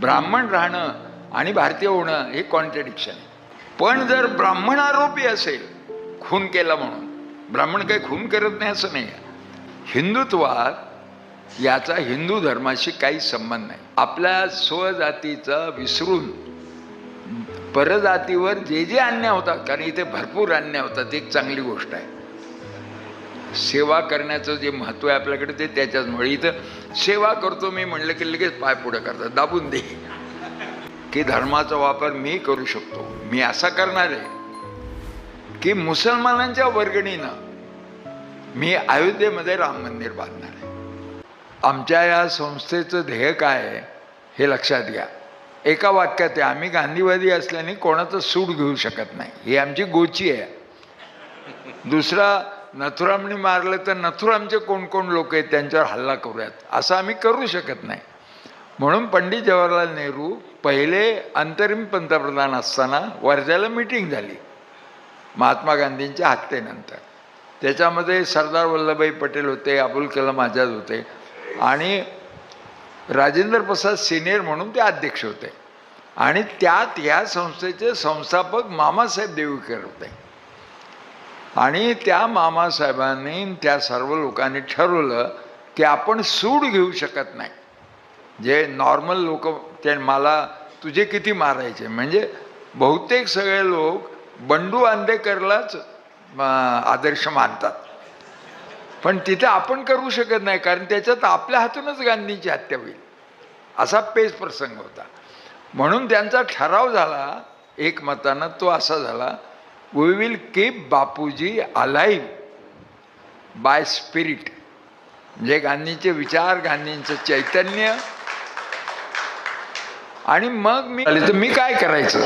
ब्राह्मण राहणं आणि भारतीय होणं हे कॉन्ट्रडिक्शन आहे. पण जर ब्राह्मण आरोपी असेल खून केला म्हणून, ब्राह्मण काही खून करत नाही असं नाही. हिंदुत्वात याचा हिंदू धर्माशी काही संबंध नाही. आपल्या स्वजातीचा विसरून परजातीवर जे जे अन्याय होतात, कारण इथे भरपूर अन्याय होतात, एक चांगली गोष्ट आहे. सेवा करण्याचं जे महत्त्व आहे आपल्याकडे ते त्याच्याचमुळे. इथं सेवा करतो मी म्हणलं की लगेच पाय पुढे करतात, दाबून दे की धर्माचा वापर मी करू शकतो. मी असा करणार आहे की मुसलमानांच्या वर्गणीनं मी अयोध्येमध्ये राम मंदिर बांधणार आहे. आमच्या या संस्थेचं ध्येय काय आहे हे लक्षात घ्या. एका वाक्यात आहे, आम्ही गांधीवादी असल्याने कोणाचं सूट घेऊ शकत नाही, ही आमची गोची आहे. दुसरा, नथुरामने मारलं तर नथुरामचे कोण कोण लोक आहेत त्यांच्यावर हल्ला करूयात असं आम्ही करू शकत नाही. म्हणून पंडित जवाहरलाल नेहरू पहिले अंतरिम पंतप्रधान असताना वर्ध्याला मीटिंग झाली महात्मा गांधींच्या हत्येनंतर. त्याच्यामध्ये सरदार वल्लभभाई पटेल होते, अबुल कलाम आझाद होते आणि राजेंद्र प्रसाद सिनियर म्हणून ते अध्यक्ष होते. आणि त्यात या संस्थेचे संस्थापक मामासाहेब देवकर होते. आणि त्या मामासाहेबांनी त्या सर्व लोकांनी ठरवलं की आपण सूड घेऊ शकत नाही. जे नॉर्मल लोक ते मला तुझे किती मारायचे, म्हणजे बहुतेक सगळे लोक बंडू आंदेकरलाच आदर्श मानतात, पण तिथे आपण करू शकत नाही कारण त्याच्यात आपल्या हातूनच गांधींची हत्या होईल असा पेच प्रसंग होता. म्हणून त्यांचा ठराव झाला एकमतानं, तो असा झाला, we will keep Bapuji alive by spirit. म्हणजे गांधींचे विचार, गांधींचं चैतन्य. आणि मग मी काय करायचं,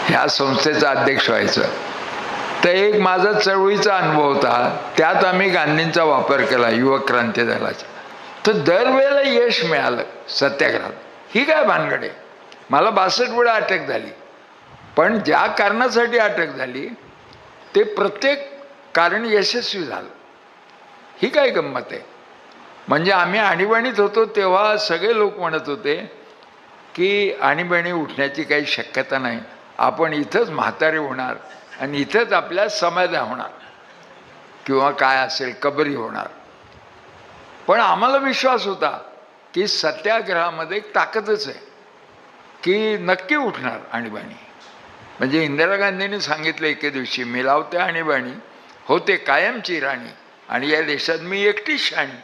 ह्या संस्थेचा अध्यक्ष व्हायचं. तर एक माझा चळवळीचा अनुभव होता, त्यात आम्ही गांधींचा वापर केला युवक क्रांती दलाचा. तर दरवेळेला यश मिळालं सत्याग्रहात. ही काय भानगड आहे. मला 62 वेळा अटक झाली, पण ज्या कारणासाठी अटक झाली ते प्रत्येक कारण यशस्वी झालं. ही काय गंमत आहे. म्हणजे आम्ही आणीबाणीत होतो तेव्हा सगळे लोक म्हणत होते की आणीबाणी उठण्याची काही शक्यता नाही, आपण इथंच म्हातारे होणार आणि इथंच आपल्या समाध्या होणार किंवा काय असेल कबरी होणार. पण आम्हाला विश्वास होता की सत्याग्रहामध्ये एक ताकदच आहे की नक्की उठणार आणीबाणी. म्हणजे इंदिरा गांधींनी सांगितलं एके दिवशी, मी लावते आणीबाणी होते कायमची राणी आणि या देशात मी एकटीच शहाणी.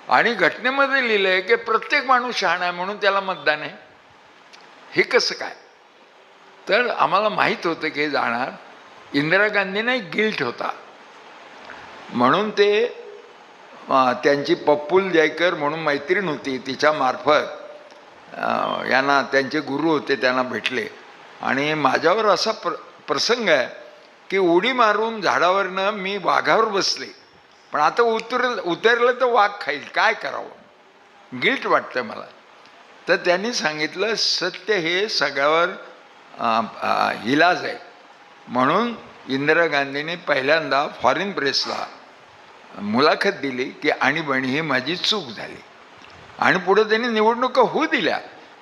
आणि घटनेमध्ये लिहिलं आहे की प्रत्येक माणूस शहाणा आहे म्हणून त्याला मतदान आहे. हे कसं काय. तर आम्हाला माहीत होतं की हे जाणार. इंदिरा गांधींना एक गिल्ट होता म्हणून ते त्यांची पप्पूल जयकर म्हणून मैत्रीण होती, तिच्या मार्फत यांना त्यांचे गुरु होते त्यांना भेटले. आणि माझ्यावर असा प्रसंग आहे की उडी मारून झाडावरनं मी वाघावर बसले, पण आता उतरलं तर वाघ खाईल, काय करावं, गिल्ट वाटतं मला. तर त्यांनी सांगितलं सत्य हे सगळ्यावर इलाज आहे. म्हणून इंदिरा गांधींनी पहिल्यांदा फॉरेन प्रेसला मुलाखत दिली की आणीबाणी ही माझी चूक झाली. आणि पुढे त्यांनी निवडणुका होऊ दिल्या,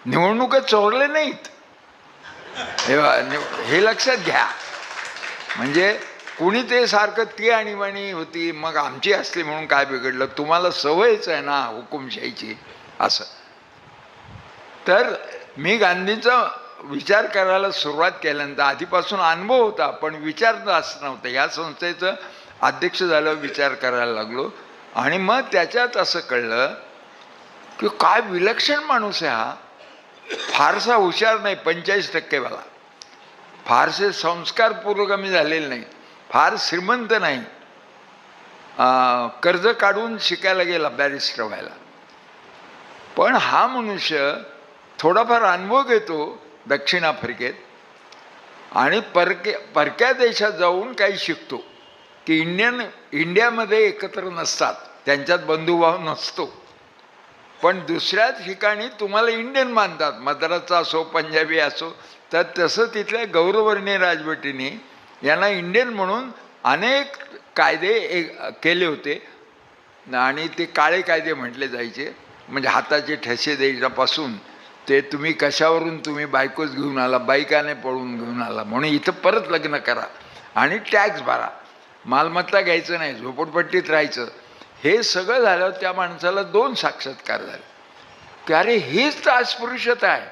निवडणुका चोरले नाहीत, हे लक्षात घ्या. म्हणजे कुणी ते सारखं ती आणीबाणी होती मग आमची असली म्हणून काय बिघडलं, तुम्हाला सवयच आहे ना हुकुमशाहीची असं. तर मी गांधींचा विचार करायला सुरुवात केल्यानंतर आधीपासून अनुभव होता पण विचार असं नव्हतं. ह्या संस्थेचं अध्यक्ष झाल्यावर विचार करायला लागलो आणि मग त्याच्यात असं कळलं की काय विलक्षण माणूस आहे हा. फारसा हुशार नाही, 45% वाला, फारसे संस्कार पुरोगामी झालेले नाही, फार श्रीमंत नाही, कर्ज काढून शिकायला गेला बॅरिस्टर व्हायला. पण हा मनुष्य थोडाफार अनुभव घेतो दक्षिण आफ्रिकेत आणि परक्या देशात जाऊन काही शिकतो की इंडियामध्ये एकत्र नसतात, त्यांच्यात बंधुभाव नसतो, पण दुसऱ्या ठिकाणी तुम्हाला इंडियन मानतात, मद्रासचा असो पंजाबी असो. तर तसं तिथल्या गौरवर्णीय राजवटीने यांना इंडियन म्हणून अनेक कायदे केले होते आणि ते काळे कायदे म्हटले जायचे. म्हणजे हाताचे ठसे द्यायच्यापासून ते तुम्ही कशावरून तुम्ही बायकोच घेऊन आला, बायकाने पळून घेऊन आला म्हणून इथं परत लग्न करा आणि टॅक्स भरा, मालमत्ता घ्यायचं नाही, झोपडपट्टीत राहायचं. हे सगळं झालं त्या माणसाला 2 साक्षात्कार झाले की अरे हीच तर अस्पृश्यता आहे.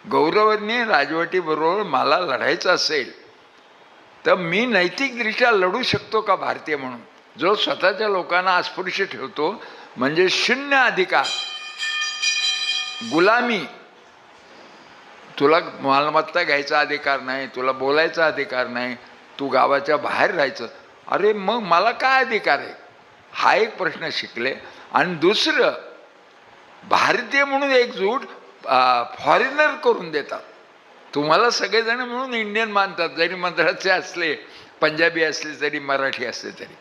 गौरवांनी राजवटीबरोबर मला लढायचं असेल तर मी नैतिकदृष्ट्या लढू शकतो का भारतीय म्हणून? जो स्वतःच्या लोकांना अस्पृश्य ठेवतो म्हणजे शून्य अधिकार, गुलामी, तुला मालमत्ता घ्यायचा अधिकार नाही, तुला बोलायचा अधिकार नाही, तू गावाच्या बाहेर राहायचं. अरे मग मला काय अधिकार आहे? हा एक प्रश्न शिकले. आणि दुसरं, भारतीय म्हणून एकजूट फॉरेनर करून देतात. तुम्हाला सगळेजण मिळून इंडियन मानतात, जरी मद्रासचे असले, पंजाबी असले तरी, मराठी असले तरी.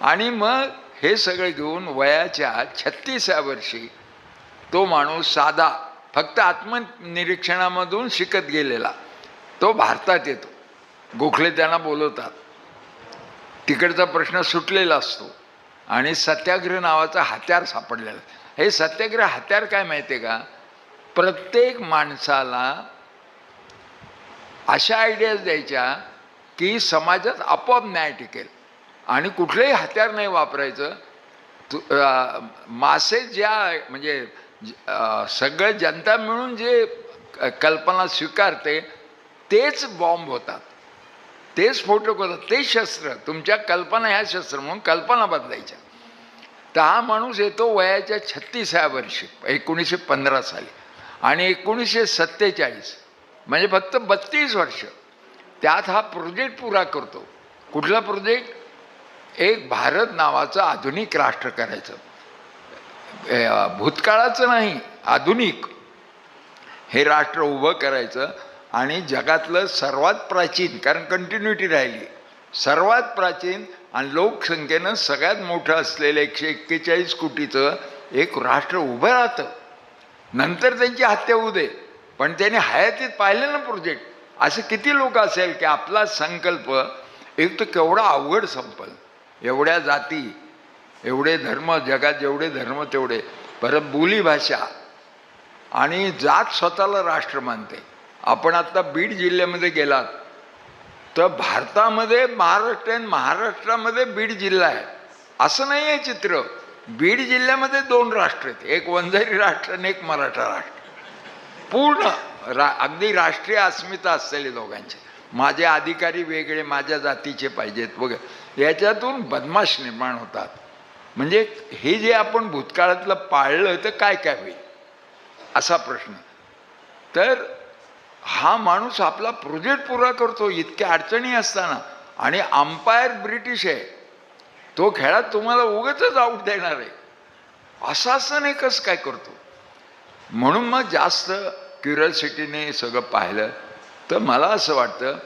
आणि मग हे सगळे घेऊन वयाच्या 36व्या वर्षी तो माणूस साधा, फक्त आत्मनिरीक्षणामधून शिकत गेलेला, तो भारतात येतो. गोखले त्यांना बोलवतात, तिकडचा प्रश्न सुटलेला असतो आणि सत्याग्रह नावाचा हत्यार सापडलेला. हे सत्याग्रह हत्यार काय माहिती आहे का? प्रत्येक माणसाला अशा आयडियाज द्यायच्या की समाजात आपोआप न्याय टिकेल आणि कुठलंही हत्यार नाही वापरायचं. मासे ज्या म्हणजे सगळं जनता मिळून जे कल्पना स्वीकारते तेच बॉम्ब होतात, तेच स्फोटक होतात, तेच शस्त्र. तुमच्या कल्पना ह्या शस्त्र म्हणून कल्पना बदलायच्या. तर हा माणूस येतो वयाच्या 36व्या वर्षी 1915 साली आणि 1947 म्हणजे फक्त 32 वर्ष त्यात हा प्रोजेक्ट पुरा करतो. कुठला प्रोजेक्ट? एक भारत नावाचं आधुनिक राष्ट्र करायचं, भूतकाळाचं नाही, आधुनिक हे राष्ट्र उभं करायचं. आणि जगातलं सर्वात प्राचीन, कारण कंटिन्युटी राहिली, सर्वात प्राचीन आणि लोकसंख्येनं सगळ्यात मोठं असलेलं 141 कोटीचं एक राष्ट्र उभं राहतं. नंतर त्यांची हत्या होऊ दे, पण त्यांनी हयातीत पाहिलं ना प्रोजेक्ट. असे किती लोक असेल की आपला संकल्प एक तर केवढा अवघड संपल, एवढ्या जाती, एवढे धर्म, जगात जेवढे धर्म तेवढे, परत बोली भाषा आणि जात स्वतःला राष्ट्र मानते. आपण आता बीड जिल्ह्यामध्ये गेलात तर भारतामध्ये महाराष्ट्रामध्ये बीड जिल्हा आहे असं नाही आहे चित्र. बीड जिल्ह्यामध्ये 2 राष्ट्र आहेत, एक वंजारी राष्ट्र आणि एक मराठा राष्ट्र. पूर्ण अगदी राष्ट्रीय अस्मिता असलेले दोघांचे. माझे अधिकारी वेगळे, माझ्या जातीचे पाहिजेत वगैरे, याच्यातून बदमाश निर्माण होतात. म्हणजे हे जे आपण भूतकाळातलं पाळलं तर काय काय होईल असा प्रश्न. तर हा माणूस आपला प्रोजेक्ट पुरा करतो इतक्या अडचणी असताना, आणि अंपायर ब्रिटिश आहे, तो खेळात तुम्हाला उगाचच आऊट देणार आहे असं असं नाही कसं काय करतो. म्हणून मग जास्त क्युरिओसिटीने सगळं पाहिलं तर मला असं वाटतं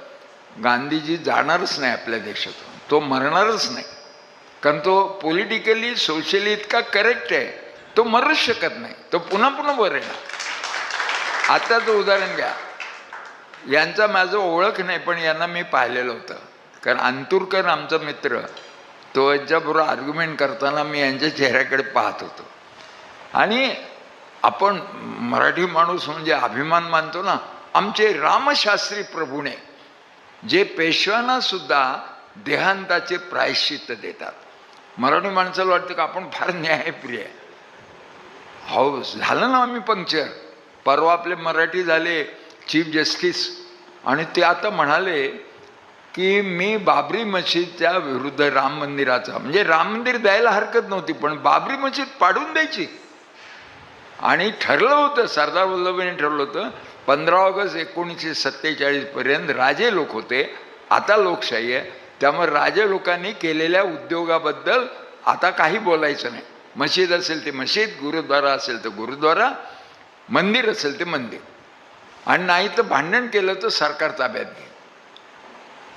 गांधीजी जाणारच नाही आपल्या देशातून, तो मरणारच नाही. कारण तो पॉलिटिकली सोशली इतका करेक्ट आहे, तो मरूच शकत नाही, तो पुन्हा पुन्हा वर येणार. आताचं उदाहरण घ्या, यांचा माझं ओळख नाही पण यांना मी पाहिलेलं होतं. कारण अंतुरकर आमचा मित्र, तो यांच्याबरोबर आर्ग्युमेंट करताना मी यांच्या चेहऱ्याकडे पाहत होतो. आणि आपण मराठी माणूस म्हणजे अभिमान मानतो ना. आमचे रामशास्त्री प्रभूने जे पेशव्यांना सुद्धा देहांताचे प्रायश्चित्त देतात. मराठी माणसाला वाटतं का आपण फार न्यायप्रिय आहे. हो, झालं ना आम्ही पंक्चर. परवा आपले मराठी झाले चीफ जस्टिस आणि ते आता म्हणाले की मी बाबरी मशीदच्या विरुद्ध राम मंदिराचा, म्हणजे राम मंदिर द्यायला हरकत नव्हती पण बाबरी मशीद पाडून द्यायची. आणि ठरलं होतं, सरदार वल्लभभाईंनी ठरलं होतं 15 ऑगस्ट 1947 पर्यंत राजे लोक होते, आता लोकशाही आहे, त्यामुळे राजे लोकांनी केलेल्या उद्योगाबद्दल आता काही बोलायचं नाही. मशीद असेल ते मशीद, गुरुद्वारा असेल तर गुरुद्वारा, मंदिर असेल ते मंदिर, आणि नाही तर भांडण केलं तर सरकार ताब्यात घे.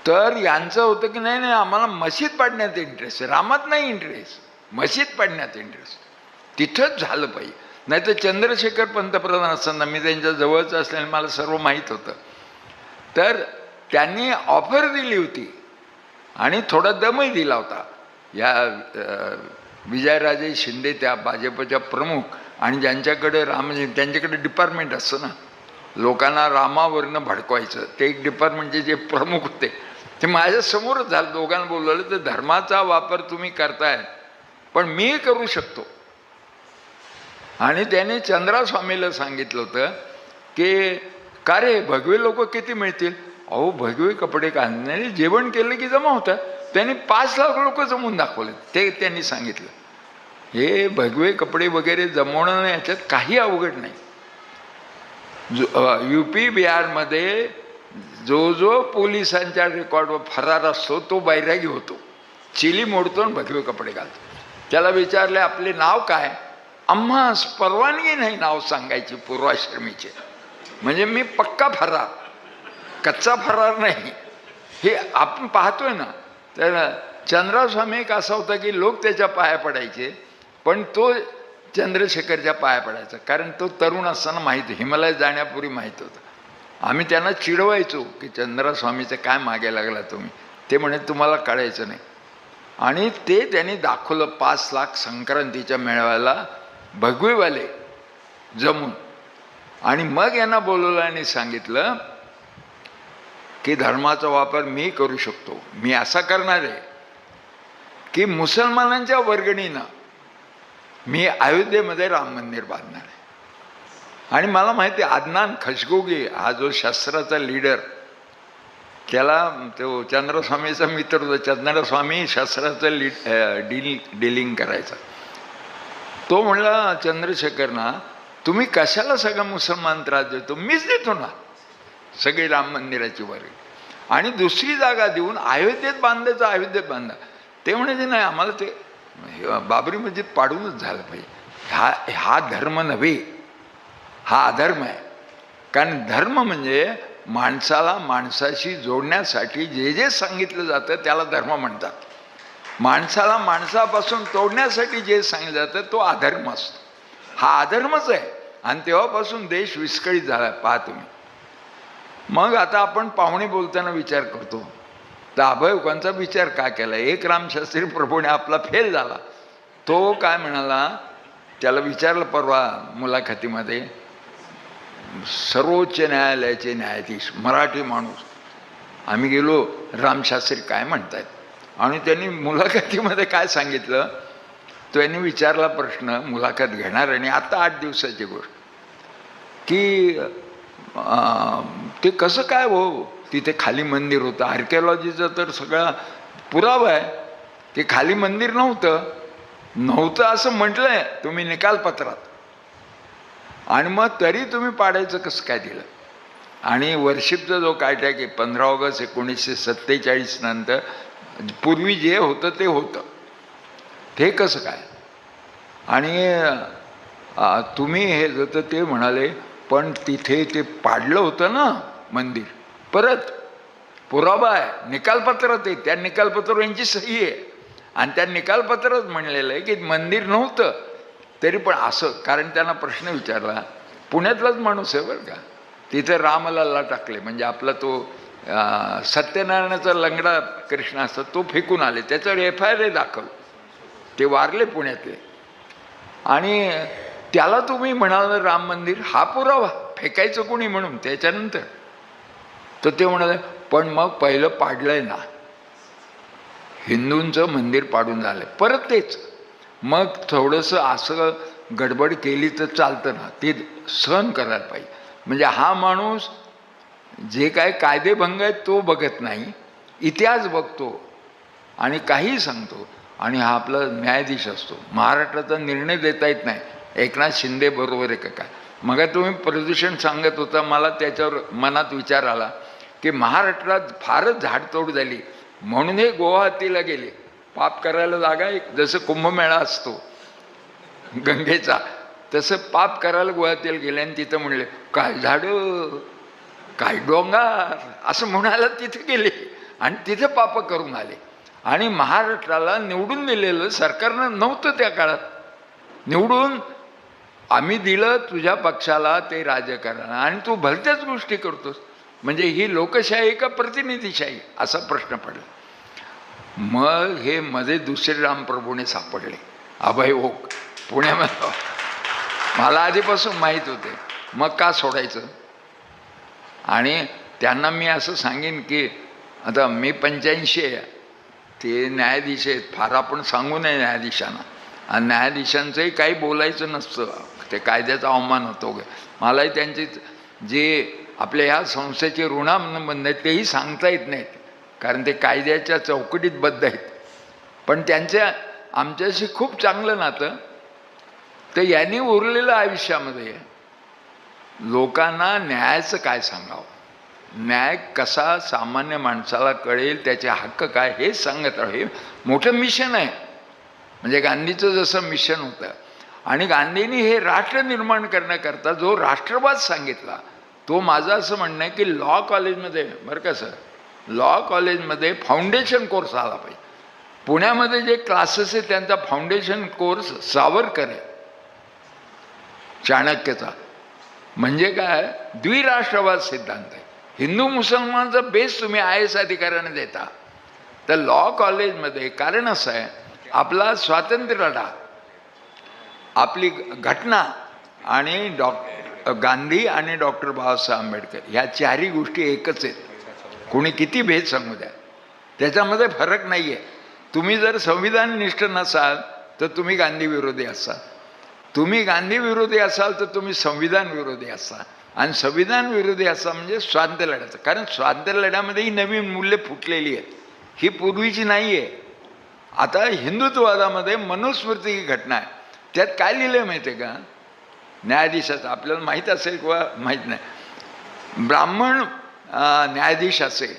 तर यांचं होतं की नाही नाही आम्हाला मशीद पाडण्यात इंटरेस्ट आहे, रामात नाही इंटरेस्ट, मशीद पाडण्यात इंटरेस्ट, तिथंच झालं पाहिजे. नाही तर चंद्रशेखर पंतप्रधान असताना मी त्यांच्या जवळचं असल्याने मला सर्व माहीत होतं. तर त्यांनी ऑफर दिली होती आणि थोडा दमही दिला होता. या विजयराजे शिंदे त्या भाजपच्या प्रमुख आणि ज्यांच्याकडे त्यांच्याकडे डिपार्टमेंट असतं ना, लोकांना रामावरनं भडकवायचं, ते एक डिपार्टमेंटचे जे प्रमुख होते ते माझ्यासमोरच झालं. दोघांना बोलवलं तर धर्माचा वापर तुम्ही करताय पण मी करू शकतो. आणि त्याने चंद्रास्वामीला सांगितलं होतं की का रे भगवे लोक किती मिळतील? अहो भगवे कपडे घालण्याने जेवण केलं की जमा होतं. त्यांनी 5 लाख लोक जमवून दाखवले. ते त्यांनी सांगितलं हे भगवे कपडे वगैरे जमवणं याच्यात काही अवघड नाही. UP बिहारमध्ये जो पोलिसांच्या रेकॉर्डवर फरार असतो तो बैरागी होतो, चिली मोडतो आणि भगवे कपडे घालतो. त्याला विचारले आपले नाव काय? आम्हास परवानगी नाही नाव सांगायची पूर्वाश्रमीचे. म्हणजे मी पक्का फरार, कच्चा फरार नाही. हे आपण पाहतोय ना. तर चंद्रास्वामी एक असा होता की लोक त्याच्या पाया पडायचे, पण तो चंद्रशेखरच्या पाया पडायचा. कारण तो तरुण असताना माहीत, हिमालयात जाण्यापूर्वी माहीत होतं. आम्ही त्यांना चिडवायचो की चंद्रस्वामीचं काय मागे लागला तुम्ही. ते म्हणे तुम्हाला कळायचं नाही. आणि ते त्यांनी दाखवलं 5 लाख संक्रांतीच्या मेळाव्याला भगवेवाले जमून. आणि मग यांना बोलवलं आणि सांगितलं की धर्माचा वापर मी करू शकतो. मी असा करणार आहे की मुसलमानांच्या वर्गणीनं मी अयोध्येमध्ये राम मंदिर बांधणार आहे. आणि मला माहिती आहे अदनान खशगोगी हा जो शस्त्राचा लीडर, त्याला तो चंद्रस्वामीचा मित्र होता. चंद्रस्वामी शस्त्राचं डीलिंग करायचा. तो म्हणला चंद्रशेखरना तुम्ही कशाला सगळं मुसलमान त्रास देतो? मीच देतो ना सगळी राम मंदिराची वर्ग. आणि दुसरी जागा देऊन अयोध्येत बांधायचं, अयोध्येत बांधा. ते म्हणायचे नाही आम्हाला ते बाबरी मस्जिद पाडूनच झालं पाहिजे. हा धर्म नव्हे, हा अधर्म आहे. कारण धर्म म्हणजे माणसाला माणसाशी जोडण्यासाठी जे जे सांगितलं जातं त्याला धर्म म्हणतात. माणसाला माणसापासून तोडण्यासाठी जे सांगितलं जातं तो अधर्म असतो. हा अधर्मच आहे. आणि तेव्हापासून देश विस्कळीत झाला पहा तुम्ही. मग आता आपण पाहुणे बोलताना विचार करतो तर अभयकोंचा विचार का केला? एक रामशास्त्री प्रभूने आपला फेल झाला. तो काय म्हणाला, त्याला विचारलं परवा मुलाखतीमध्ये, सर्वोच्च न्यायालयाचे न्यायाधीश मराठी माणूस, आम्ही गेलो रामशास्त्री काय म्हणतायत. आणि त्यांनी मुलाखतीमध्ये काय सांगितलं, त्यांनी विचारला प्रश्न मुलाखत घेणार आणि आता 8 दिवसाची गोष्ट की ते कसं काय हो, तिथे खाली मंदिर होतं. आर्किओलॉजीचं तर सगळा पुरावा आहे. ते खाली मंदिर नव्हतं असं म्हटलंय तुम्ही निकालपत्रात. आणि मग तरी तुम्ही पाडायचं कसं काय दिलं? आणि वर्शिपचा जो कायदा की 15 ऑगस्ट 1947 नंतर पूर्वी जे होतं ते होतं, ते कसं काय? आणि तुम्ही हे जर ते म्हणाले पण तिथे ते पाडलं होतं ना मंदिर. परत पुरावा आहे, निकालपत्रात आहे. त्या निकालपत्रावर यांची सही आहे. आणि त्या निकालपत्रात म्हणलेलं आहे की मंदिर नव्हतं तरी पण असं. कारण त्यांना प्रश्न विचारला, पुण्यातलाच माणूस आहे बरं का, तिथे रामलल्ला टाकले. म्हणजे आपला तो सत्यनारायणाचा लंगडा कृष्ण असतो तो फेकून आले, त्याच्यावर FIR दाखल. ते वारले पुण्यातले. आणि त्याला तुम्ही म्हणाल राम मंदिर हा पुरावा, फेकायचं कोणी म्हणून त्याच्यानंतर. तर ते म्हणाले पण मग पहिलं पाडलंय ना, हिंदूंचं मंदिर पाडून झालं परत तेच. मग थोडंसं असं गडबड केली तर चालतं ना, ते सहन करायला पाहिजे. म्हणजे हा माणूस जे काय कायदेभंग आहेत तो बघत नाही, इतिहास बघतो आणि काही सांगतो. आणि हा आपला न्यायाधीश असतो. महाराष्ट्राचा निर्णय देता येत नाही. एकनाथ शिंदे बरोबर आहे का काय? मग तुम्ही प्रदूषण सांगत होता, मला त्याच्यावर मनात विचार आला की महाराष्ट्रात फारच झाडतोड झाली म्हणून हे गुवाहाटीला गेले पाप करायला. जागा एक जसं कुंभमेळा असतो गंगेचा, तसं पाप करायला गुवाहाटीला गेले. आणि तिथं म्हणले काय झाडं काय डोंगर असं म्हणायला तिथे गेले आणि तिथे पाप करून आले. आणि महाराष्ट्राला निवडून दिलेलं सरकारनं नव्हतं त्या काळात. निवडून आम्ही दिलं तुझ्या पक्षाला ते राजकारण आणि तू भलत्याच गोष्टी करतोस. म्हणजे ही लोकशाही का प्रतिनिधीशाही असा प्रश्न पडला. मग हे मध्ये दुसरे रामप्रभूने सापडले, अभय ओक पुण्यामध्ये. मला आधीपासून माहीत होते, मग का सोडायचं. आणि त्यांना मी असं सांगेन की आता मी 85 आहे, ते न्यायाधीश आहेत, फार आपण सांगू नये न्यायाधीशांना, आणि न्यायाधीशांचंही काही बोलायचं नसतं, ते कायद्याचा अवमान होतो. मलाही त्यांची जे आपल्या ह्या संस्थेचे ऋणानुबंध आहेत तेही सांगता येत नाहीत, कारण ते कायद्याच्या चौकटीत बद्ध आहेत. पण त्यांच्या आमच्याशी खूप चांगलं नातं. तर यांनी उरलेलं आयुष्यामध्ये लोकांना न्यायाचं काय सांगावं, न्याय कसा सामान्य माणसाला कळेल, त्याचे हक्क काय हे सांगत राहा. हे मोठं मिशन आहे. म्हणजे गांधीचं जसं मिशन होतं, आणि गांधींनी हे राष्ट्र निर्माण करण्याकरता जो राष्ट्रवाद सांगितला, तो माझं असं म्हणणं आहे की लॉ कॉलेजमध्ये, बरं का सर, लॉ कॉलेजमध्ये फाउंडेशन कोर्स आला पाहिजे. पुण्यामध्ये जे क्लासेस आहेत त्यांचा फाउंडेशन कोर्स सावरकर आहे, चाणक्यचा. म्हणजे काय, द्विराष्ट्रवाद सिद्धांत आहे. हिंदू मुसलमानचा बेस तुम्ही IAS अधिकाऱ्याने देता. तर लॉ कॉलेजमध्ये कारण असं आहे, आपला स्वातंत्र्य लढा, आपली घटना आणि गांधी आणि डॉक्टर बाबासाहेब आंबेडकर ह्या चारही गोष्टी एकच आहेत. कोणी किती भेद सांगू द्या, त्याच्यामध्ये फरक नाही आहे. तुम्ही जर संविधाननिष्ठ नसाल तर तुम्ही गांधी विरोधी असाल, तुम्ही गांधी विरोधी असाल तर तुम्ही संविधान विरोधी असाल, आणि संविधान विरोधी असा म्हणजे स्वातंत्र्य लढ्याचं. कारण स्वातंत्र्य लढ्यामध्ये ही नवीन मूल्ये फुटलेली आहेत, ही पूर्वीची नाही आहे. आता हिंदुत्ववादामध्ये मनुस्मृती ही घटना आहे. त्यात काय लिहिलं आहे माहिती आहे का, न्यायाधीशाचं आपल्याला माहीत असेल किंवा माहीत नाही, ब्राह्मण न्यायाधीश असेल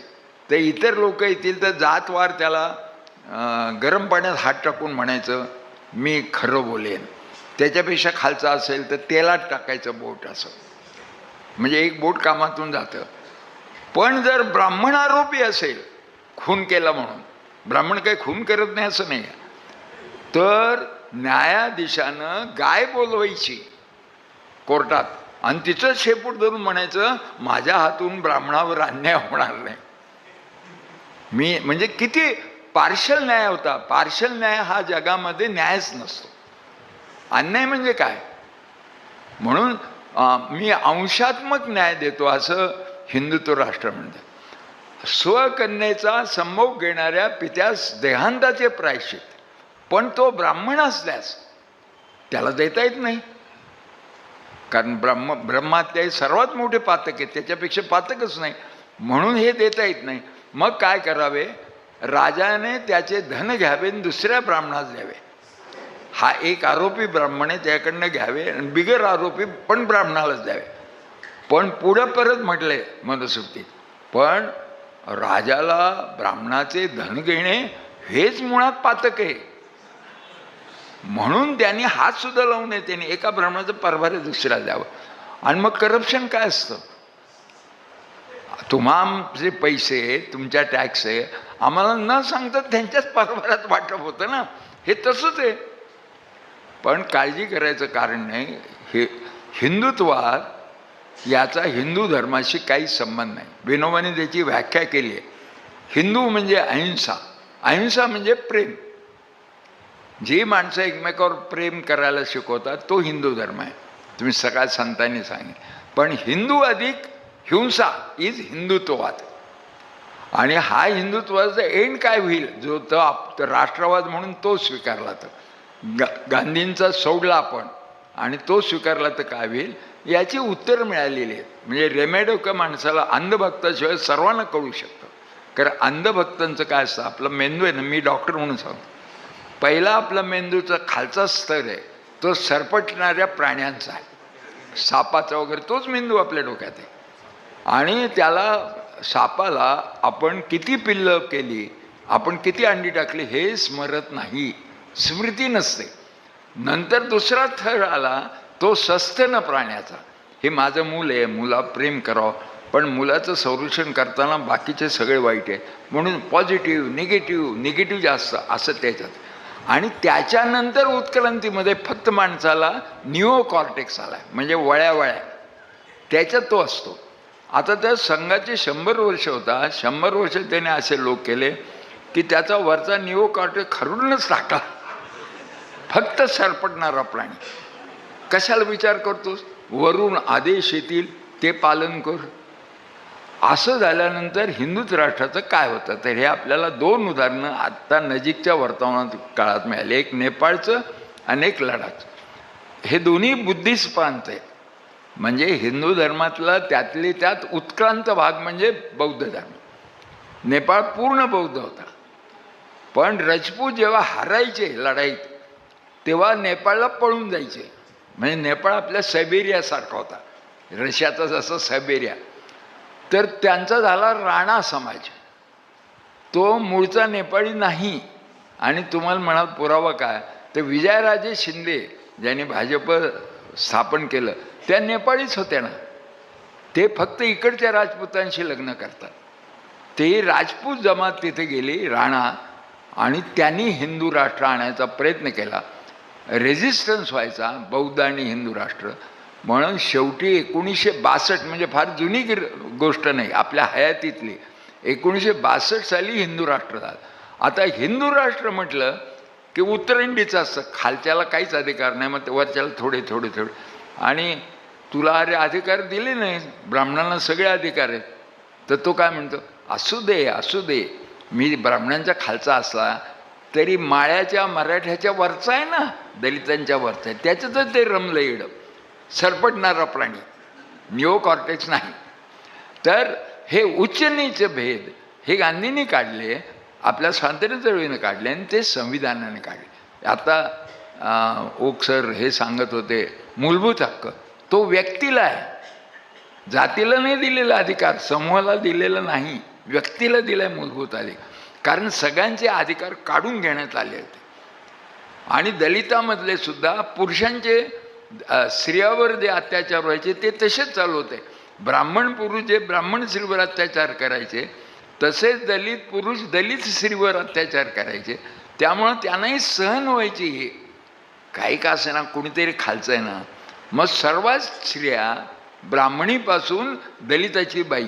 तर इतर लोक येतील तर जातवार त्याला गरम पाण्यात हात टाकून म्हणायचं मी खरं बोलेन. त्याच्यापेक्षा खालचा असेल तर तेलात टाकायचं बोट, असं म्हणजे एक बोट कामातून जातं. पण जर ब्राह्मण आरोपी असेल खून केला म्हणून, ब्राह्मण काही खून करत नाही असं नाही, तर न्यायाधीशानं गाय बोलवायची कोर्टात आणि तिचं शेपूट धरून म्हणायचं माझ्या हातून ब्राह्मणावर अन्याय होणार नाही. मी म्हणजे किती पार्शल न्याय होता. पार्शल न्याय हा जगामध्ये न्यायच नसतो. अन्याय म्हणजे काय, म्हणून मी अंशात्मक न्याय देतो असं हिंदुत्व राष्ट्र म्हणते. स्वकन्येचा संभोग घेणाऱ्या पित्यास देहांताचे प्रायश्चित, पण तो ब्राह्मण असल्यास त्याला देता येत नाही, कारण ब्रह्महत्या हे सर्वात मोठे पातक आहे, त्याच्यापेक्षा पातकच नाही, म्हणून हे देता येत नाही. मग काय करावे, राजाने त्याचे धन घ्यावे आणि दुसऱ्या ब्राह्मणास द्यावे. हा एक आरोपी ब्राह्मण आहे त्याकडनं घ्यावे आणि बिगर आरोपी पण ब्राह्मणालाच द्यावे. पण पुढं परत म्हटले मनुस्मृतीत, पण राजाला ब्राह्मणाचे धन घेणे हेच मुळात पातक आहे. म्हणून त्यांनी हात सुद्धा लावू नये, त्यांनी एका ब्राह्मणाचं परभारे दुसऱ्या द्यावं. आणि मग करप्शन काय असतं, तुमचे पैसे तुमच्या टॅक्स आहे आम्हाला न सांगता त्यांच्याच परभारात वाटप होतं ना, हे तसंच आहे. पण काळजी करायचं कारण नाही. हे हिंदुत्वात याचा हिंदू धर्माशी काही संबंध नाही. विनोबाने त्याची व्याख्या केली आहे. हिंदू म्हणजे अहिंसा, अहिंसा म्हणजे प्रेम. जी माणसं एकमेकावर प्रेम करायला शिकवतात तो हिंदू धर्म आहे, तुम्ही सगळ्या संतांनी सांगितलं. पण हिंदू अधिक हिंसा इज हिंदुत्ववाद. आणि हा हिंदुत्वाचा एंड काय होईल, जो तो राष्ट्रवाद म्हणून तो स्वीकारला तर गांधींचा सोडला आपण आणि तो स्वीकारला तर काय होईल, याची उत्तर मिळालेली आहेत. म्हणजे रेमेडो माणसाला अंधभक्ताशिवाय सर्वांना कळू शकतं. कारण अंधभक्तांचं काय असतं, आपला मेंदू आहे ना, मी डॉक्टर म्हणून सांगतो, पहिला आपला मेंदूचा खालचा स्तर आहे तो सरपटणाऱ्या प्राण्यांचा आहे, सापाचा वगैरे, तोच मेंदू आपल्या डोक्यात आहे. आणि त्याला सापाला आपण किती पिल्लं केली, आपण किती अंडी टाकली हे स्मरत नाही, स्मृती नसते. नंतर दुसरा थर आला तो सस्तन प्राण्याचा, हे माझं मूल आहे, मुला प्रेम करावं, पण मुलाचं संरक्षण करताना बाकीचे सगळे वाईट आहे, म्हणून पॉझिटिव्ह निगेटिव्ह जास्त असं त्याच्यात. आणि त्याच्यानंतर उत्क्रांतीमध्ये फक्त माणसाला न्यूओ कॉर्टेक्स आला, म्हणजे वळ्या त्याच्यात तो असतो. आता त्या संघाचे 100 वर्ष होता, 100 वर्ष त्याने असे लोक केले की त्याचा वरचा न्यूओ कॉर्टेक्स खरूनच टाकला, फक्त सरपटणारा प्राणी. कशाला विचार करतोस? वरून आदेश येतील ते पालन कर. असं झाल्यानंतर हिंदूच राष्ट्राचं काय होतं? तर हे आपल्याला 2 उदाहरणं आत्ता नजीकच्या वर्तमानात काळात मिळाले. एक नेपाळचं आणि एक लडाखचं. हे दोन्ही बुद्धिस्ट प्रांत आहे. म्हणजे हिंदू धर्मातला त्यातली त्यात उत्क्रांत भाग म्हणजे बौद्ध धर्म. नेपाळ पूर्ण बौद्ध होता. पण राजपूत जेव्हा हारायचे लढाईत तेव्हा नेपाळला पळून जायचे. म्हणजे नेपाळ आपल्या सायबेरियासारखा होता, रशियाचा जसं सायबेरिया. तर त्यांचा झाला राणा समाज. तो मूळचा नेपाळी नाही. आणि तुम्हाला म्हणाल पुरावा काय, तर विजयराजे शिंदे ज्यांनी भाजप स्थापन केलं त्या नेपाळीच होत्या ना. ते फक्त इकडच्या राजपुतांशी लग्न करतात. ते राजपूत जमात तिथे गेली राणा, आणि त्यांनी हिंदू राष्ट्र आणायचा प्रयत्न केला. रेझिस्टन्स व्हायचा बौद्ध आणि हिंदू राष्ट्र. म्हणून शेवटी 1962 म्हणजे फार जुनी गोष्ट नाही, आपल्या हयातीतली 1962 साली हिंदू राष्ट्र झालं. आता हिंदू राष्ट्र म्हटलं की उत्तराखंडीचं असतं, खालच्याला काहीच अधिकार नाही, मग वरच्याला थोडे थोडे थोडे. आणि तुला अरे अधिकार दिले नाही, ब्राह्मणांना सगळे अधिकार आहेत. तर तो काय म्हणतो, असू दे असू दे, मी ब्राह्मणांच्या खालचा असला तरी माळ्याच्या मराठ्याच्या वरचा आहे ना, दलितांच्या वरचा आहे. त्याच्यातच ते रमलं येडं, सरपटणारा प्राणी, निओ कॉर्टेक्स नाही. तर हे उच्च नीच भेद हे गांधींनी काढले, आपल्या स्वातंत्र्य चळवळीनं काढले, आणि ते संविधानाने काढले. आता ओक सर हे सांगत होते, मूलभूत हक्क तो व्यक्तीला आहे, जातीला नाही दिलेला अधिकार, समूहाला दिलेला नाही, व्यक्तीला दिलाय मूलभूत अधिकार. कारण सगळ्यांचे अधिकार काढून घेण्यात आले होते. आणि दलितामधले सुद्धा पुरुषांचे स्त्रियावर जे अत्याचार व्हायचे ते तसेच चालू होते. ब्राह्मण पुरुष जे ब्राह्मण स्त्रीवर अत्याचार करायचे, तसेच दलित पुरुष दलित स्त्रीवर अत्याचार करायचे. त्यामुळं त्यांनाही सहन व्हायची. हे काही का असे ना, कुणीतरी खालचं आहे ना. मग सर्वात स्त्रिया, ब्राह्मणीपासून दलिताची बाई,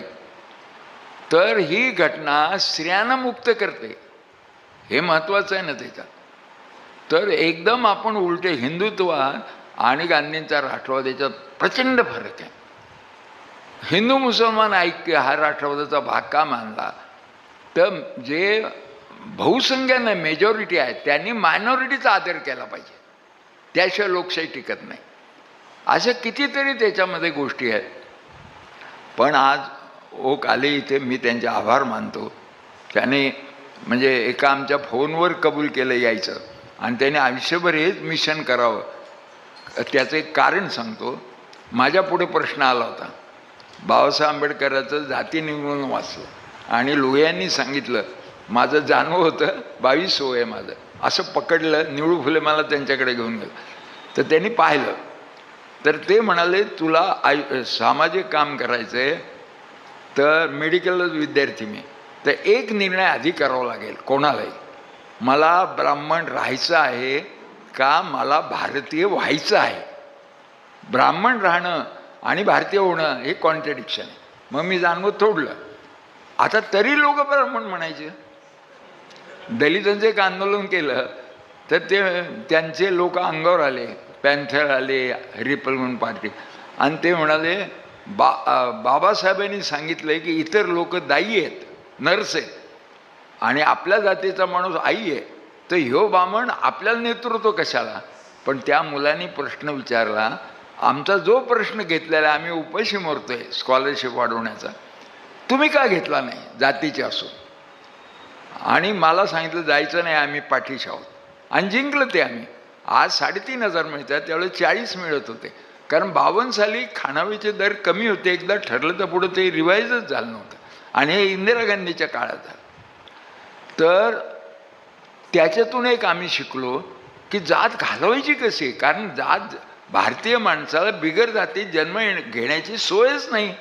तर ही घटना स्त्रियांना मुक्त करते, हे महत्त्वाचं आहे ना त्याच्यात. तर एकदम आपण उलटे हिंदुत्वात आणि गांधींचा राष्ट्रवाद याच्यात प्रचंड फरक आहे. हिंदू मुसलमान ऐक्य हा राष्ट्रवादाचा भाग का मानला, तर जे बहुसंख्याने मेजॉरिटी आहे त्यांनी मायनॉरिटीचा आदर केला पाहिजे, त्याशिवाय लोकशाही टिकत नाही. अशा कितीतरी त्याच्यामध्ये गोष्टी आहेत. पण आज ओक आले इथे, मी त्यांचे आभार मानतो. त्याने म्हणजे एका आमच्या फोनवर कबूल केलं यायचं, आणि त्याने आयुष्यभर हेच मिशन करावं. त्याचं एक कारण सांगतो. माझ्या पुढे प्रश्न आला होता, बाबासाहेब आंबेडकरांचं जाती निर्मूलन वाचलं, आणि लोह्यांनी सांगितलं, माझं जाणवं होतं 22 वय माझं, असं पकडलं. निवडू फुले मला त्यांच्याकडे घेऊन गेलं, तर त्यांनी पाहिलं. तर ते म्हणाले, तुला सामाजिक काम करायचं आहे तर मेडिकलच विद्यार्थी मी, तर एक निर्णय आधी करावा लागेल कोणालाही, मला ब्राह्मण राहायचं आहे का मला भारतीय व्हायचं आहे. ब्राह्मण राहणं आणि भारतीय होणं हे कॉन्ट्रडिक्शन आहे. मग मी जाणवं तोडलं. आता तरी लोक ब्राह्मण म्हणायचे. दलितांचं एक आंदोलन केलं तर त्यांचे लोक अंगावर आले, पॅन्थर आले, रिपब्लिकन पार्टी, आणि ते म्हणाले बाबासाहेबांनी सांगितलंय की इतर लोक दाई आहेत, नर्स आहेत, आणि आपल्या जातीचा माणूस आई आहे, तर ह्यो ब्राह्मण आपल्याला नेतृत्व कशाला. पण त्या मुलांनी प्रश्न विचारला, आमचा जो प्रश्न घेतलेला आम्ही उपाशी मरतोय स्कॉलरशिप वाढवण्याचा, तुम्ही का घेतला नाही जातीचे असून. आणि मला सांगितलं जायचं नाही, आम्ही पाठीशी आहोत, आणि जिंकलं ते आम्ही. आज 3,500 मिळतात, त्यावेळेस 40 मिळत होते. कारण 52 साली खानावळीचे दर कमी होते. एकदा ठरलं तर पुढं ते रिवाईजच झालं नव्हतं, आणि हे इंदिरा गांधीच्या काळात झालं. तर त्याच्यातून एक आम्ही शिकलो की जात घालवायची कशी. कारण जात भारतीय माणसाला बिगर जातीत जन्म घेण्याची सोयच नाही.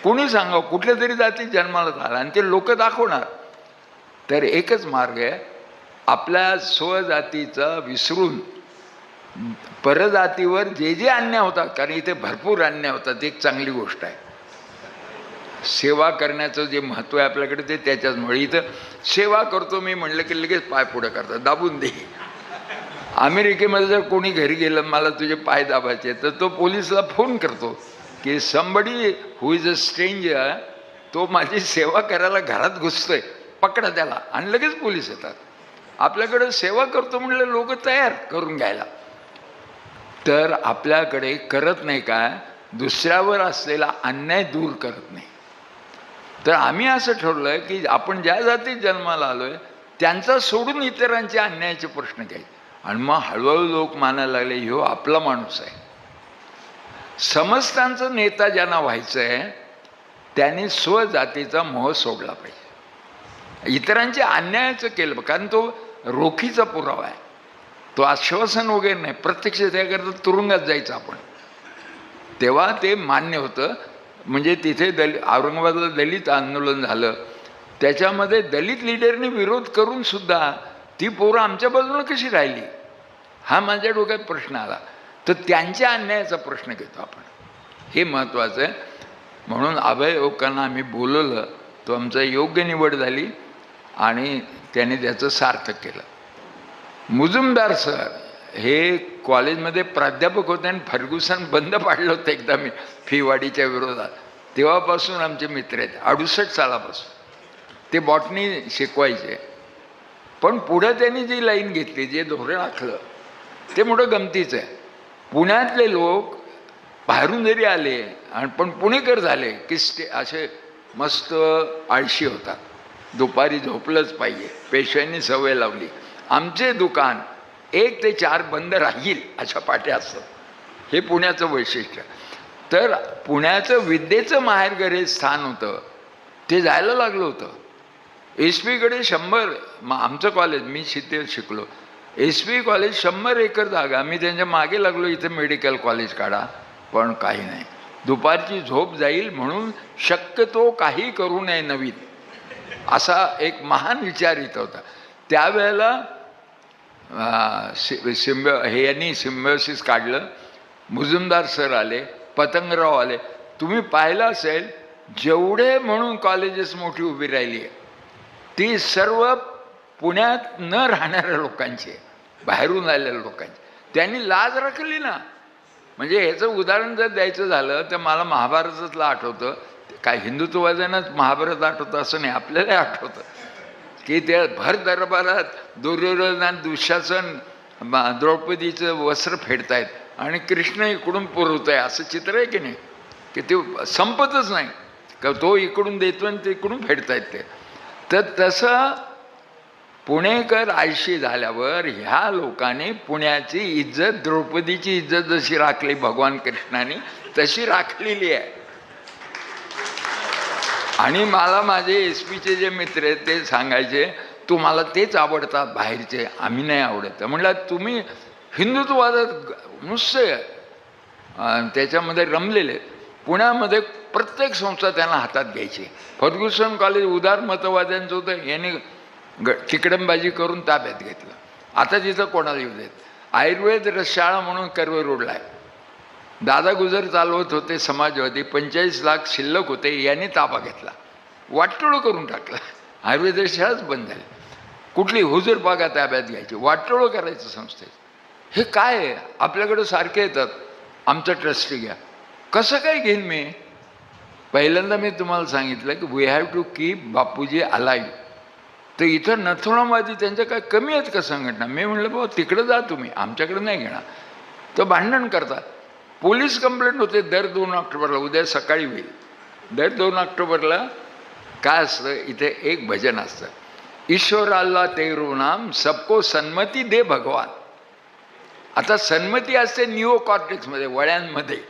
कोणी सांगावं कुठल्या तरी जातीत जन्माला झाला, आणि ते लोक दाखवणार. तर एकच मार्ग आहे, आपल्या स्वजातीचा विसरून परजातीवर जे जे अन्याय होतात, कारण इथे भरपूर अन्याय होतात, एक चांगली गोष्ट आहे. सेवा करण्याचं जे महत्त्व आहे आपल्याकडे ते त्याच्याचमुळे. इथं सेवा करतो मी म्हणलं की लगेच पाय पुढे करतात, दाबून दे. अमेरिकेमध्ये जर कोणी घरी गेलं मला तुझे पाय दाबायचे तर तो पोलिसला फोन करतो की somebody who is a stranger, तो माझी सेवा करायला घरात घुसतोय, पकडा त्याला, आणि लगेच पोलीस येतात. आपल्याकडे सेवा करतो म्हणलं लोक तयार करून घ्यायला. तर आपल्याकडे करत नाही काय, दुसऱ्यावर असलेला अन्याय दूर करत नाही. तर आम्ही असं ठरवलं की आपण ज्या जातीत जन्माला आलोय त्यांचा सोडून इतरांचे अन्यायाचे प्रश्न घ्यायचे. आणि मग हळूहळू लोक मानायला लागले ह्यो आपला माणूस आहे. समस्तांचा नेता ज्यांना व्हायचं आहे त्यांनी स्वजातीचा मोह सोडला पाहिजे. इतरांचे अन्यायाचं केलं, कारण तो रोखीचा पुरावा आहे, तो आश्वासन वगैरे नाही. प्रत्यक्ष त्याकरता तुरुंगात जायचं आपण. तेव्हा ते मान्य होतं. म्हणजे तिथे औरंगाबादला दलित आंदोलन झालं, त्याच्यामध्ये दलित लिडरने विरोध करून सुद्धा ती पोरं आमच्या बाजूला कशी राहिली, हा माझ्या डोक्यात प्रश्न आला. तर त्यांच्या अन्यायाचा प्रश्न घेतो आपण, हे महत्त्वाचं आहे. म्हणून अभय लोकांना आम्ही बोलवलं, तो आमचा योग्य निवड झाली आणि त्याने त्याचं सार्थक केलं. मुजुमदार सर हे कॉलेजमध्ये प्राध्यापक होते आणि फर्ग्युसन बंद पाडलं होतं एकदा मी फीवाढीच्या विरोधात. तेव्हापासून आमचे मित्र आहेत, 68 सालापासून ते बॉटनी शिकवायचे. पण पुढं त्यांनी जी लाईन घेतली, जे धोरण आखलं ते मोठं गमतीचं आहे. पुण्यातले लोक बाहेरून जरी आले आणि पण पुणेकर झाले की असे मस्त आळशी होतात, दुपारी झोपलंच पाहिजे, पेशव्यांनी सवय लावली. आमचे दुकान 1 ते 4 बंद राहील अशा पाट्या असतात. हे पुण्याचं वैशिष्ट्य. तर पुण्याचं विद्येचं माहेरघर हे स्थान होतं, ते जायला लागलं होतं. एस पीकडे 100, आमचं कॉलेज, मी तिथे शिकलो, एस पी कॉलेज 100 एकर जागा. मी त्यांच्या मागे लागलो, इथे मेडिकल कॉलेज काढा, पण काही नाही. दुपारची झोप जाईल म्हणून शक्यतो काही करू नये नवीन, असा एक महान विचार इथं होता. त्यावेळेला यांनी सिम्बायोसिस काढलं. मुजुमदार सर आले, पतंगराव आले. तुम्ही पाहिलं असेल जेवढे म्हणून कॉलेजेस मोठी उभी राहिली आहे ती सर्व पुण्यात न राहणाऱ्या लोकांची, बाहेरून आलेल्या लोकांची. त्यांनी लाज राखली ना. म्हणजे ह्याचं उदाहरण जर द्यायचं झालं तर मला महाभारतातलं आठवतं. काय हिंदुत्ववाद्यांनाच महाभारत आठवतं असं नाही, आपल्याला आठवतं की त्या भर दरबारात दुर्योधन दुःशासन द्रौपदीचं वस्त्र फेडतायत आणि कृष्ण इकडून पुरवत आहे, असं चित्र आहे की नाही, की ते संपतच नाही का, तो इकडून देतो आणि ते इकडून फेडतायत ते. तर तसं पुणेकर आळशी झाल्यावर ह्या लोकांनी पुण्याची इज्जत, द्रौपदीची इज्जत जशी राखली भगवान कृष्णाने तशी राखलेली आहे. आणि मला माझे एस पीचे जे मित्र आहेत ते सांगायचे तुम्हाला तेच आवडतात बाहेरचे, आम्ही नाही आवडत. म्हटलं तुम्ही हिंदुत्ववादात नुसते त्याच्यामध्ये रमलेले. पुण्यामध्ये प्रत्येक संस्था त्यांना हातात घ्यायची. फर्ग्युसन कॉलेज उदार मतवाद्यांचं होतं, यांनी तिकडंबाजी करून ताब्यात घेतलं. आता तिथं कोणाला येऊ देत. आयुर्वेद शाळा म्हणून कर्वे रोडला आहे. दादा गुजर चालवत होते समाजवादी, 45 लाख शिल्लक होते, यांनी ताबा घेतला, वाटोळं करून टाकलं. आयुर्वेद शाळाच बंद झाली. कुठली हुजूर बागा ताब्यात घ्यायची, वाटोळं करायचं संस्थेत. हे काय आहे? आपल्याकडं सारखे येतात आमचं ट्रस्टी घ्या. कसं काय घेईन मी? पहिल्यांदा मी तुम्हाला सांगितलं की we have to keep Bapuji alive. तर इथं नथुरामवादी त्यांच्या काय कमी आहेत का संघटना? मी म्हणलं बाबा तिकडं जा तुम्ही, आमच्याकडे नाही घेणार. तर भांडण करतात. पोलीस कंप्लेंट होते दर 2 ऑक्टोबरला, उद्या सकाळी होईल. दर 2 ऑक्टोबरला काय असतं, इथे एक भजन असतं, ईश्वर अल्लाह तेरू नाम सबको सन्मती दे भगवान. आता सन्मती असते न्यूओ कॉर्टेक्समध्ये, वळ्यांमध्ये.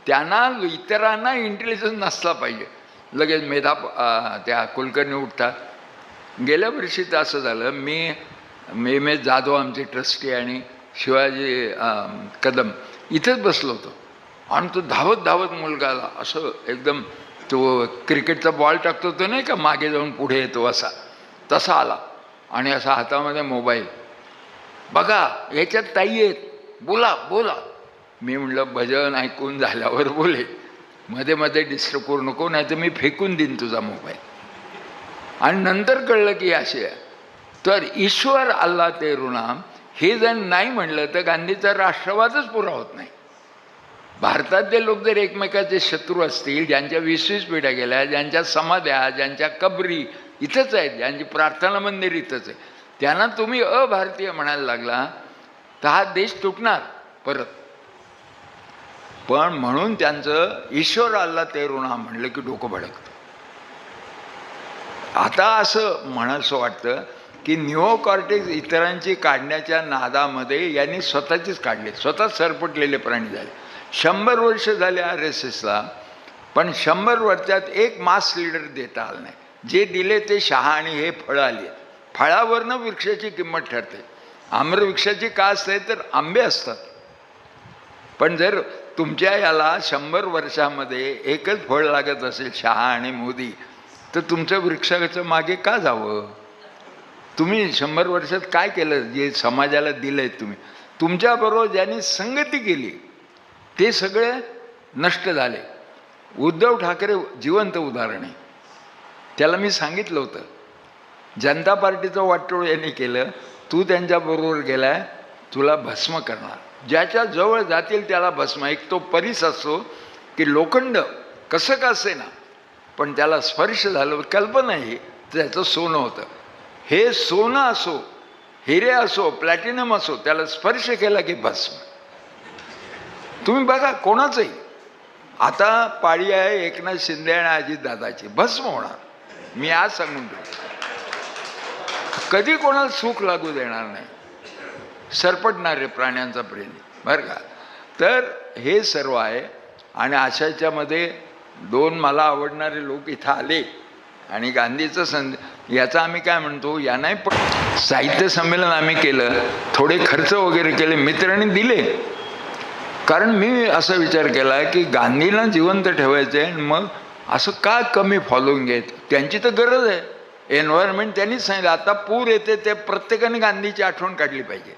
त्यांना इतरांना इंटेलिजन्स नसला पाहिजे. लगेच मेधा त्या कुलकर्णी उठतात. गेल्या वर्षी तर असं झालं, मी एम एस जाधव आमचे ट्रस्टी आणि शिवाजी कदम इथेच बसलो होतो आणि तो धावत धावत मुलगा आला. असं एकदम तो क्रिकेटचा बॉल टाकतो तो नाही का, मागे जाऊन पुढे येतो असा, तसा आला आणि असा हातामध्ये मोबाईल. बघा ह्याच्यात ताई आहेत, बोला बोला. मी म्हटलं भजन ऐकून झाल्यावर बोले, मध्ये मध्ये डिस्टर्ब करू नको, नाही तर मी फेकून देईन तुझा मोबाईल. आणि नंतर कळलं की असे आहे. तर ईश्वर अल्लाह तेरू नाम हे जर नाही म्हणलं तर गांधीचा राष्ट्रवादच पुरा होत नाही. भारतातले लोक जर एकमेकाचे शत्रू असतील, ज्यांच्या 20-20 पिढ्या गेल्या, ज्यांच्या समाध्या, ज्यांच्या कबरी इथंच आहेत, ज्यांची प्रार्थना मंदिर इथंच आहे, त्यांना तुम्ही अभारतीय म्हणायला लागला तर हा देश तुटणार परत. पण म्हणून त्यांचं ईश्वर अल्ला तेरुणा म्हणलं की डोकं भडकतं. आता असं म्हणायचं वाटतं की निओ कॉर्टेक्स इतरांची काढण्याच्या नादामध्ये यांनी स्वतःचीच काढले, स्वतःच सरपटलेले प्राणी झाले. 100 वर्ष झाले RSSला, पण 100 वर्षात एक मास लीडर देता आलं नाही. जे दिले ते शहा आणि हे फळं आली. फळावरनं वृक्षाची किंमत ठरते. आम्रवृक्षाची का असते तर आंबे असतात. पण जर तुमच्या याला 100 वर्षामध्ये एकच फळ लागत असेल शहा आणि मोदी, तर तुमच्या वृक्षाचं मागे का जावं? तुम्ही 100 वर्षात काय केलं जे समाजाला दिलंय? तुम्ही तुमच्याबरोबर ज्यांनी संगती केली ते सगळे नष्ट झाले. उद्धव ठाकरे जिवंत उदाहरण आहे. त्याला मी सांगितलं होतं, जनता पार्टीचं वाटोळ यांनी केलं, तू त्यांच्याबरोबर गेलाय, तुला भस्म करणार. ज्याच्या जवळ जातील त्याला भस्म. एक तो परीस असतो की लोखंड कसं का असे ना, पण त्याला स्पर्श झालं, कल्पना ही त्याचं सोनं होतं. हे सोनं असो, हिरे असो, प्लॅटिनम असो, त्याला स्पर्श केला की भस्म. तुम्ही बघा कोणाचंही. आता पाळी आहे एकनाथ शिंदे आणि अजितदादाची, भस्म होणार. मी आज सांगून ठेवतो, कधी कोणाला सुख लागू देणार नाही. सरपटणारे प्राण्यांचा प्रेम बरं का. तर हे सर्व आहे. आणि अशाच्यामध्ये 2 मला आवडणारे लोक इथं आले आणि गांधीचं याचा आम्ही काय म्हणतो, यांनाही पण साहित्य संमेलन आम्ही केलं, थोडे खर्च वगैरे केले, मित्रांनी दिले. कारण मी असा विचार केला की गांधींना जिवंत ठेवायचं आहे, मग असं का कमी फॉलोइंग आहेत? त्यांची तर गरज आहे. एन्व्हायरमेंट त्यांनीच सांगितलं, आता पूर येते, ते प्रत्येकाने गांधीची आठवण काढली पाहिजे.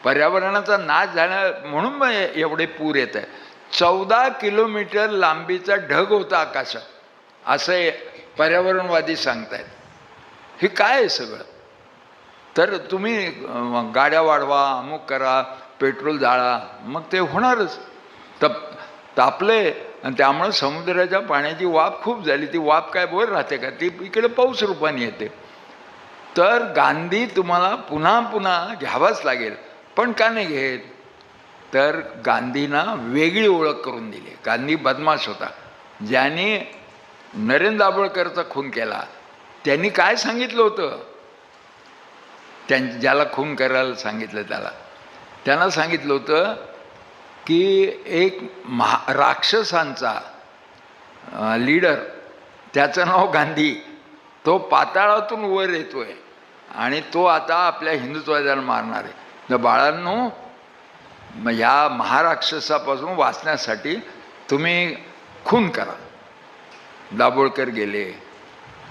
पर्यावरणाचा नाश झाला म्हणून मग एवढे पूर येत आहे. 14 किलोमीटर लांबीचा ढग होता आकाशात, असं पर्यावरणवादी सांगतायत. हे काय आहे सगळं? तर तुम्ही गाड्या वाढवा, अमुक करा, पेट्रोल जाळा, मग ते होणारच. तापले आणि त्यामुळे समुद्राच्या पाण्याची वाफ खूप झाली. ती वाफ काय वर राहते का? ती इकडे पाऊस रूपाने येते. तर गांधी तुम्हाला पुन्हा पुन्हा घ्यावाच लागेल. पण का नाही घेत? तर गांधींना वेगळी ओळख करून दिली. गांधी बदमाश होता. ज्याने नरेंद्र दाभोळकरचा खून केला त्यांनी काय सांगितलं होतं? ज्याला खून करायला सांगितलं त्यांना सांगितलं होतं की एक राक्षसांचा लीडर, त्याचं नाव गांधी, तो पाताळातून वर येतोय आणि तो आता आपल्या हिंदुत्वाला मारणार आहे. तर बाळांनो, या महाराक्षसापासून वाचण्यासाठी तुम्ही खून करा. दाभोळकर गेले,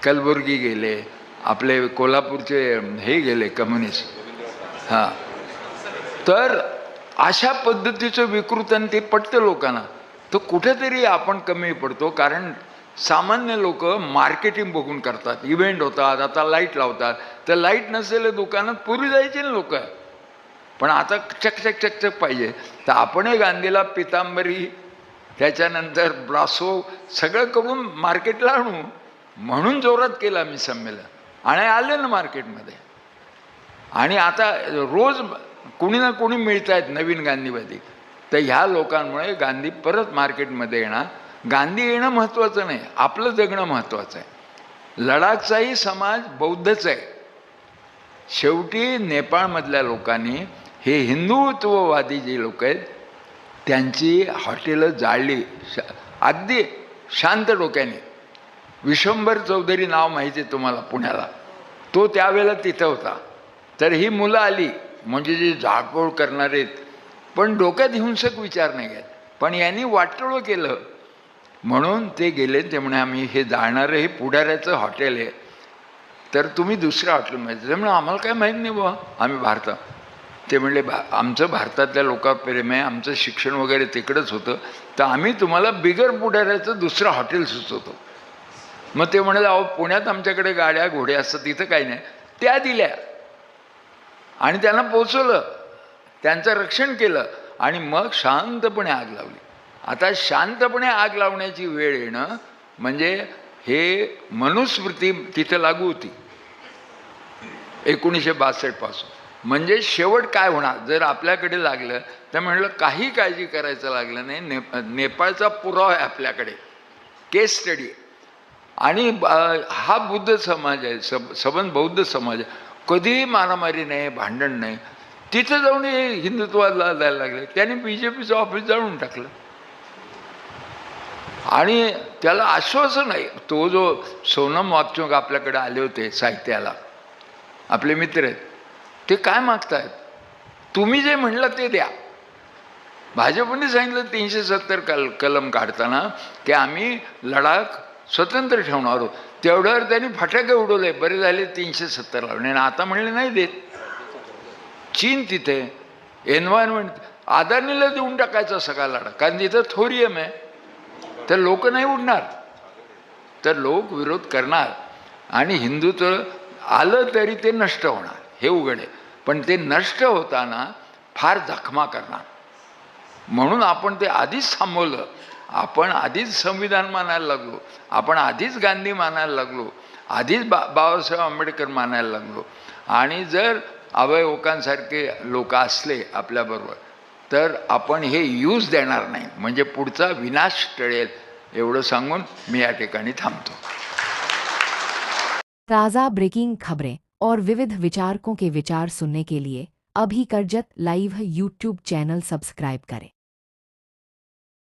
कलबुर्गी गेले, आपले कोल्हापूरचे हे गेले कम्युनिस्ट. हां, तर अशा पद्धतीचं विकृत आणि ते पटतं लोकांना. तर कुठेतरी आपण कमी पडतो. कारण सामान्य लोक मार्केटिंग बघून करतात. इव्हेंट होतात, आता लाईट लावतात. तर लाईट नसेल दुकानात पूर्वी जायचे ना लोक, पण आता चकचक चकचक पाहिजे. तर आपणही गांधीला पितांबरी, त्याच्यानंतर ब्रासो सगळं करून मार्केटला आणू म्हणून जोरात केलं आम्ही संमेलन आणि आले ना मार्केटमध्ये. आणि आता रोज कुणी ना कुणी मिळत आहेत नवीन गांधीवादी. तर ह्या लोकांमुळे गांधी परत मार्केटमध्ये येणार. गांधी येणं महत्त्वाचं नाही, आपलं जगणं महत्त्वाचं आहे. लडाखचाही समाज बौद्धच आहे. शेवटी नेपाळमधल्या लोकांनी, हे हिंदुत्ववादी जे लोक आहेत, त्यांची हॉटेलं जाळली अगदी शांत डोक्याने. विश्वंभर चौधरी नाव माहिती आहे तुम्हाला पुण्याला, तो त्यावेळेला तिथं होता. तर ही मुलं आली म्हणजे जे झाडपोळ करणारे आहेत, पण डोक्यात हिंसक विचार नाही आहेत. पण यांनी वाटोळं केलं म्हणून ते गेले. ते म्हणे आम्ही हे जाळणारं हे पुढाऱ्याचं हॉटेल आहे, तर तुम्ही दुसऱ्या हॉटेलमध्ये. त्यामुळे आम्हाला काय माहीत नाही बुवा, आम्ही भारतात. ते म्हणले आमचं भारतातल्या लोकांवर प्रेम आहे, आमचं शिक्षण वगैरे तिकडंच होतं, तर आम्ही तुम्हाला बिगर पुढाऱ्याचं दुसरं हॉटेल सुचवतो. मग ते म्हणाले अहो पुण्यात आमच्याकडे गाड्या घोडे असतात, तिथं काही नाही. त्या दिल्या आणि त्यांना पोचवलं, त्यांचं रक्षण केलं आणि मग शांतपणे आग लावली. आता शांतपणे आग लावण्याची वेळ येणं म्हणजे हे मनुस्मृती तिथं लागू होती 1962 पासून. म्हणजे शेवट काय होणार जर आपल्याकडे लागलं तर म्हणलं काही काळजी करायचं लागलं नाही. नेपाळचा पुरावा आहे आपल्याकडे, केस स्टडी. आणि हा बुद्ध समाज आहे, सबंध बौद्ध समाज आहे, कधीही मारामारी नाही, भांडण नाही. तिथं जाऊन हे हिंदुत्वाला जायला लागले. त्याने BJPचं ऑफिस जाळून टाकलं आणि त्याला आश्वासन आहे. तो जो सोनम वांगचुक आपल्याकडे आले होते साहित्याला, आपले मित्र आहेत, ते काय मागतायत, तुम्ही जे म्हणलं ते द्या. भाजपने सांगितलं 370 कलम काढताना की आम्ही लडाख स्वतंत्र ठेवणार आहोत. तेवढ्यावर त्यांनी फटाके उडवले, बरे झाले 370 लावणे. आणि आता म्हणले नाही देत. चीन तिथे एन्व्हायरमेंट अदानीला देऊन टाकायचं सगळा लडाख, कारण तिथं थोरियम आहे. तर लोक नाही उडणार, तर लोक विरोध करणार आणि हिंदुत्व आलं तरी ते नष्ट होणार, हे उघड आहे. पण ते नष्ट होताना फार जखमा करणार. म्हणून आपण ते आधीच थांबवलं. आपण आधीच संविधान मानायला लागलो, आपण आधीच गांधी मानायला लागलो, आधीच बाबासाहेब आंबेडकर मानायला लागलो. आणि जर अवयवकांसारखे लोक असले आपल्याबरोबर तर आपण हे यूज देणार नाही, म्हणजे पुढचा विनाश टळेल. एवढं सांगून मी या ठिकाणी थांबतो. ताज़ा ब्रेकिंग खबरें और विविध विचारकों के विचार सुनने के लिए अभी Karjat live YouTube channel subscribe करें.